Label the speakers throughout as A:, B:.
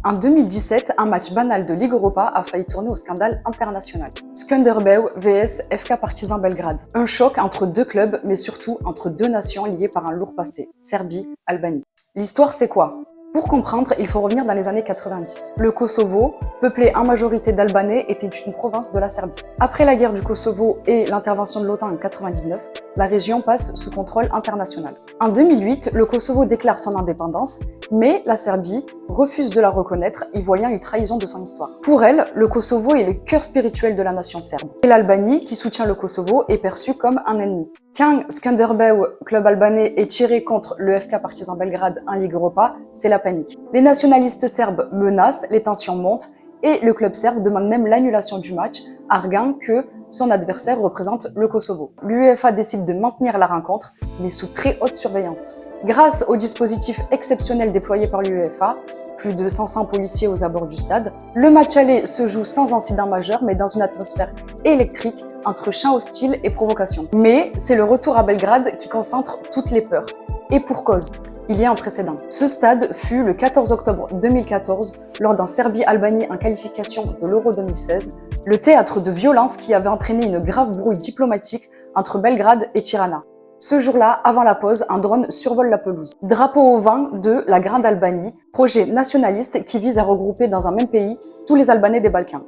A: En 2017, un match banal de Ligue Europa a failli tourner au scandale international. Skanderbeu vs FK Partizan Belgrade. Un choc entre deux clubs, mais surtout entre deux nations liées par un lourd passé, Serbie, Albanie. L'histoire, c'est quoi? Pour comprendre, il faut revenir dans les années 90. Le Kosovo, peuplé en majorité d'Albanais, était une province de la Serbie. Après la guerre du Kosovo et l'intervention de l'OTAN en 1999, la région passe sous contrôle international. En 2008, le Kosovo déclare son indépendance, mais la Serbie refuse de la reconnaître, y voyant une trahison de son histoire. Pour elle, le Kosovo est le cœur spirituel de la nation serbe. Et l'Albanie, qui soutient le Kosovo, est perçue comme un ennemi. Quand Skanderbeu, club albanais, est tiré contre le FK Partizan Belgrade en Ligue Europa, c'est la panique. Les nationalistes serbes menacent, les tensions montent, et le club serbe demande même l'annulation du match, arguant que son adversaire représente le Kosovo. L'UEFA décide de maintenir la rencontre, mais sous très haute surveillance. Grâce au dispositif exceptionnel déployé par l'UEFA, plus de 500 policiers aux abords du stade, le match aller se joue sans incident majeur, mais dans une atmosphère électrique entre chants hostiles et provocations. Mais c'est le retour à Belgrade qui concentre toutes les peurs. Et pour cause, il y a un précédent. Ce stade fut le 14 octobre 2014, lors d'un Serbie-Albanie en qualification de l'Euro 2016, le théâtre de violences qui avait entraîné une grave brouille diplomatique entre Belgrade et Tirana. Ce jour-là, avant la pause, un drone survole la pelouse. Drapeau au vent de la Grande Albanie, projet nationaliste qui vise à regrouper dans un même pays tous les Albanais des Balkans.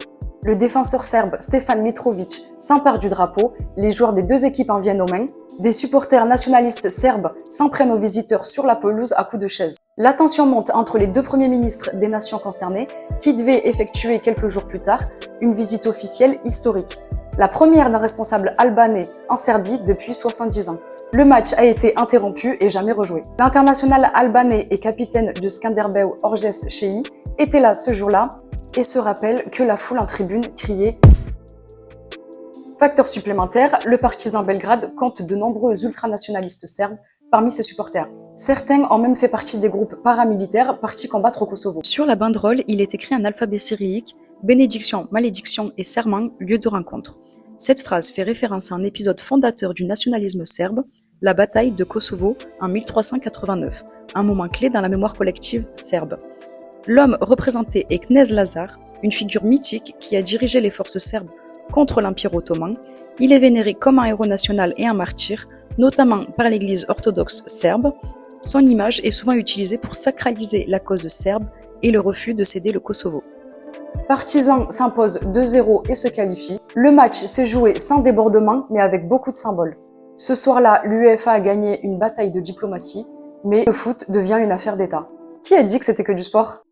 A: Le défenseur serbe Stefan Mitrovic s'empare du drapeau, les joueurs des deux équipes en viennent aux mains, des supporters nationalistes serbes s'en prennent aux visiteurs sur la pelouse à coups de chaise. La tension monte entre les deux premiers ministres des nations concernées qui devaient effectuer quelques jours plus tard une visite officielle historique. La première d'un responsable albanais en Serbie depuis 70 ans. Le match a été interrompu et jamais rejoué. L'international albanais et capitaine du Skanderbeu Orges Shei était là ce jour-là et se rappelle que la foule en tribune criait. Facteur supplémentaire, le Partizan Belgrade compte de nombreux ultranationalistes serbes parmi ses supporters. Certains ont même fait partie des groupes paramilitaires partis combattre au Kosovo. Sur la banderole, il est écrit en alphabet cyrillique « Bénédiction, malédiction et serment, lieu de rencontre ». Cette phrase fait référence à un épisode fondateur du nationalisme serbe, la bataille de Kosovo en 1389, un moment clé dans la mémoire collective serbe. L'homme représenté est Knez Lazar, une figure mythique qui a dirigé les forces serbes contre l'Empire ottoman. Il est vénéré comme un héros national et un martyr, notamment par l'Église orthodoxe serbe. Son image est souvent utilisée pour sacraliser la cause serbe et le refus de céder le Kosovo. Partizan s'impose 2-0 et se qualifie. Le match s'est joué sans débordement, mais avec beaucoup de symboles. Ce soir-là, l'UEFA a gagné une bataille de diplomatie, mais le foot devient une affaire d'État. Qui a dit que c'était que du sport ?